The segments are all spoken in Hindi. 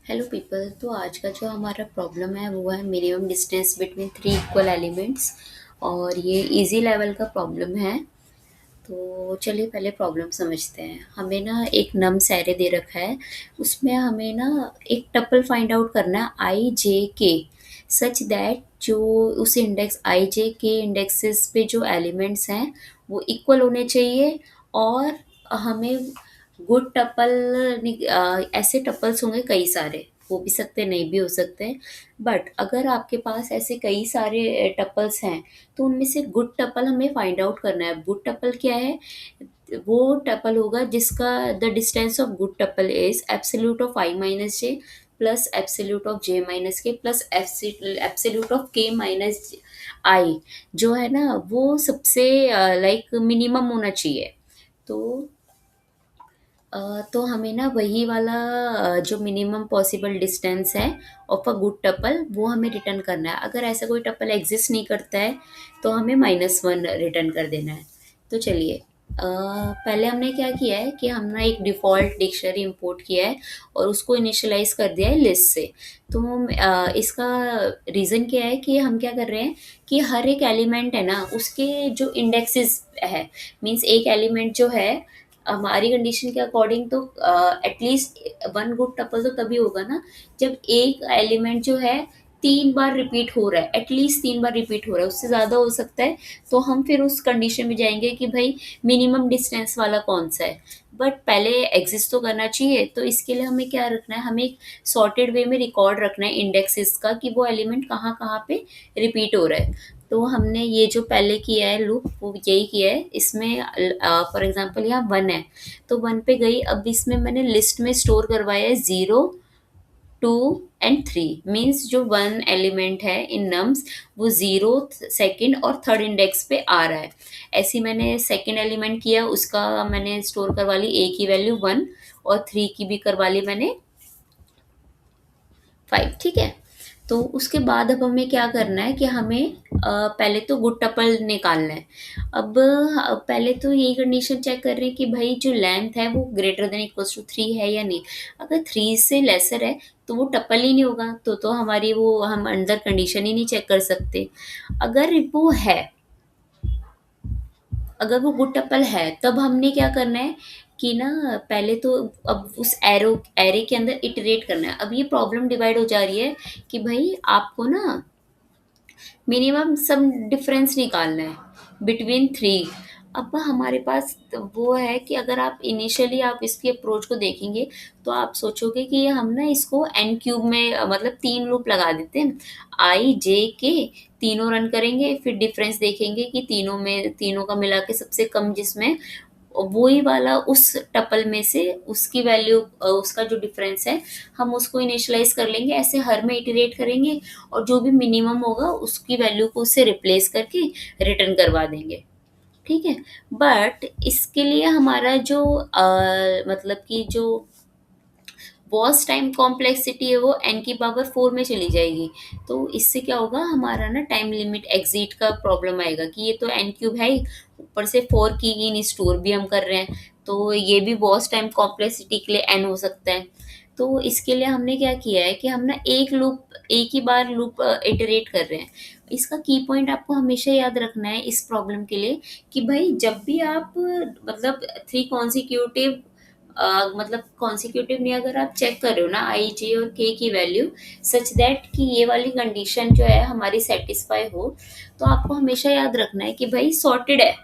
Hello people. तो आज का जो हमारा प्रॉब्लम है वो है minimum distance between three equal elements. और ये इजी लेवल का प्रॉब्लम है। तो चलिए पहले प्रॉब्लम समझते हैं। हमें ना एक नम्स एरे दे रखा है। उसमें हमें ना एक टपल फाइंड आउट करना है आई जे के, सच दैट जो उस इंडेक्स आई जे के इंडेक्सेस पे जो एलिमेंट्स हैं वो इक्वल होने चाहिए। और हमें गुड टपल, ऐसे टपल्स होंगे कई सारे, हो भी सकते नहीं भी हो सकते। बट अगर आपके पास ऐसे कई सारे टपल्स हैं तो उनमें से गुड टपल हमें फाइंड आउट करना है। गुड टपल क्या है? वो टपल होगा जिसका the distance of good tuple is absolute of I minus J plus absolute of J minus के प्लस एब्सोल्यूट ऑफ के माइनस आई, जो है ना वो सबसे लाइक मिनिमम होना चाहिए। तो तो हमें ना वही वाला जो मिनिमम पॉसिबल डिस्टेंस है ऑफ अ गुड टपल वो हमें रिटर्न करना है। अगर ऐसा कोई टपल एग्जिस्ट नहीं करता है तो हमें -1 रिटर्न कर देना है। तो चलिए, पहले हमने क्या किया है कि हमने एक डिफ़ॉल्ट डिक्शनरी इंपोर्ट किया है और उसको इनिशियलाइज कर दिया है लिस्ट से। तो इसका रीज़न क्या है कि हम क्या कर रहे हैं कि हर एक एलिमेंट है ना उसके जो इंडेक्सेस है, मीन्स एक एलिमेंट जो है हमारी कंडीशन के अकॉर्डिंग तो एटलीस्ट वन गुड टपल तो तभी होगा ना जब एक एलिमेंट जो है 3 बार रिपीट हो रहा है, एटलीस्ट 3 बार रिपीट हो रहा है, उससे ज़्यादा हो सकता है। तो हम फिर उस कंडीशन में जाएंगे कि भाई मिनिमम डिस्टेंस वाला कौन सा है। बट पहले एग्जिस्ट तो करना चाहिए। तो इसके लिए हमें क्या रखना है, हमें एक सॉर्टेड वे में रिकॉर्ड रखना है इंडेक्सेस का कि वो एलिमेंट कहाँ कहाँ पे रिपीट हो रहा है। तो हमने ये जो पहले किया है लूप वो यही किया है। इसमें फॉर एग्जांपल यहाँ 1 है तो 1 पे गई। अब इसमें मैंने लिस्ट में स्टोर करवाया है 0, 2 एंड 3। मीन्स जो 1 एलिमेंट है इन नम्स वो 0, सेकंड और थर्ड इंडेक्स पे आ रहा है। ऐसे ही मैंने सेकंड एलिमेंट किया, उसका मैंने स्टोर करवा ली ए की वैल्यू 1 और 3 की भी करवा ली मैंने 5। ठीक है। तो उसके बाद अब हमें क्या करना है कि हमें पहले तो गुड टपल निकालना है। अब पहले तो यही कंडीशन चेक कर रहे हैं कि भाई जो लेंथ है वो ग्रेटर देन इक्वल्स टू 3 है या नहीं। अगर 3 से लेसर है तो वो टपल ही नहीं होगा, तो हमारी वो हम अंदर कंडीशन ही नहीं चेक कर सकते। अगर वो है, अगर वो गुड टपल है तब हमने क्या करना है कि ना पहले तो अब उस एरे के अंदर इटरेट करना है। अब ये प्रॉब्लम डिवाइड हो जा रही है कि भाई आपको ना मिनिमम सम डिफरेंस निकालना है बिटवीन थ्री। अब हमारे पास तो वो है कि अगर आप इनिशियली आप इसकी अप्रोच को देखेंगे तो आप सोचोगे कि हम ना इसको एन क्यूब में मतलब 3 लूप लगा देते हैं। आई जे के तीनों रन करेंगे, फिर डिफरेंस देखेंगे कि तीनों का मिला के सबसे कम जिसमें वही वाला उस टपल में से उसकी वैल्यू, उसका जो डिफरेंस है हम उसको इनिशियलाइज कर लेंगे। ऐसे हर में इटरेट करेंगे और जो भी मिनिमम होगा उसकी वैल्यू को उससे रिप्लेस करके रिटर्न करवा देंगे। ठीक है। बट इसके लिए हमारा जो मतलब कि जो वॉस टाइम कॉम्प्लेक्सिटी है वो एन की पावर 4 में चली जाएगी। तो इससे क्या होगा, हमारा ना टाइम लिमिट एग्जिट का प्रॉब्लम आएगा कि ये तो एन क्यूब है ही, ऊपर से 4 की इन स्टोर भी हम कर रहे हैं, तो ये भी वॉस टाइम कॉम्प्लेक्सिटी के लिए एन हो सकता है। तो इसके लिए हमने क्या किया है कि हम ना एक ही बार लूप इटरेट कर रहे हैं। इसका की पॉइंट आपको हमेशा याद रखना है इस प्रॉब्लम के लिए कि भाई जब भी आप मतलब थ्री कॉन्सिक्यूटिव, मतलब कॉन्सिक्यूटिव नहीं, अगर आप चेक कर रहे हो ना आई जे और के की वैल्यू सच दैट कि ये वाली कंडीशन जो है हमारी सेटिस्फाई हो, तो आपको हमेशा याद रखना है कि भाई सॉर्टेड है,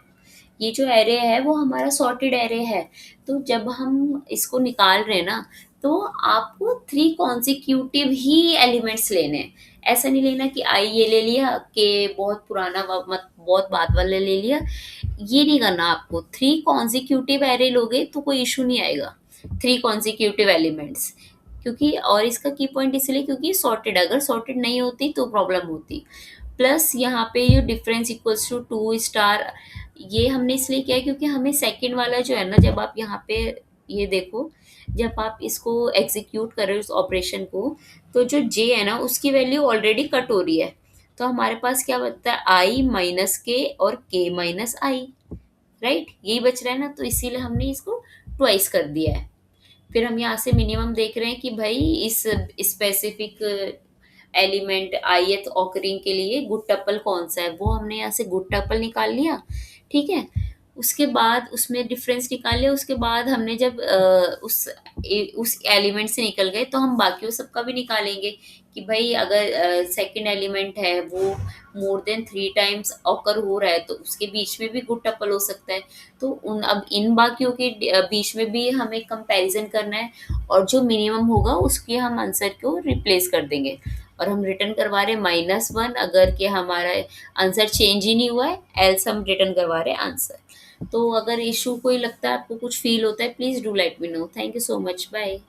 ये जो एरे है वो हमारा सॉर्टेड एरे है। तो जब हम इसको निकाल रहे हैं ना तो आपको थ्री कॉन्सिक्यूटिव ही एलिमेंट्स लेने हैं। ऐसा नहीं लेना कि आई ये ले लिया के बहुत पुराना मत बहुत बाद वाला ले लिया। ये नहीं करना आपको। थ्री कॉन्सिक्यूटिव एरे लोगे तो कोई इशू नहीं आएगा, थ्री कॉन्सिक्यूटिव एलिमेंट्स। क्योंकि और इसका की पॉइंट इसलिए क्योंकि सॉर्टेड, अगर सॉर्टेड नहीं होती तो प्रॉब्लम होती। प्लस यहाँ पे ये डिफरेंस इक्वल्स टू 2 स्टार, ये हमने इसलिए किया है क्योंकि हमें सेकंड वाला जो है ना, जब आप यहाँ पे ये देखो, जब आप इसको एग्जीक्यूट कर रहे हो इस ऑपरेशन को, तो जो जे है ना उसकी वैल्यू ऑलरेडी कट हो रही है। तो हमारे पास क्या बचता है, आई माइनस के और के माइनस आई, राइट, यही बच रहा है ना। तो इसीलिए हमने इसको ट्वाइस कर दिया है। फिर हम यहाँ से मिनिमम देख रहे हैं कि भाई इस स्पेसिफिक एलिमेंट ith ऑकरिंग के लिए गुड टपल कौन सा है, वो हमने यहाँ से गुड टपल निकाल लिया। ठीक है, उसके बाद उसमें डिफरेंस निकाल लिया, उसके बाद हमने जब उस एलिमेंट से निकल गए तो हम बाकियों सबका भी निकालेंगे कि भाई अगर सेकंड एलिमेंट है वो मोर देन 3 टाइम्स ऑकर हो रहा है तो उसके बीच में भी गुड टपल हो सकता है। तो उन अब इन बाकियों के बीच में भी हमें कंपैरिजन करना है, और जो मिनिमम होगा उसके हम आंसर को रिप्लेस कर देंगे। और हम रिटर्न करवा रहे -1 अगर कि हमारा आंसर चेंज ही नहीं हुआ है, एल्स हम रिटर्न करवा रहे हैं आंसर। तो अगर इशू कोई लगता है, आपको कुछ फील होता है, please do let me know. Thank you so much, bye.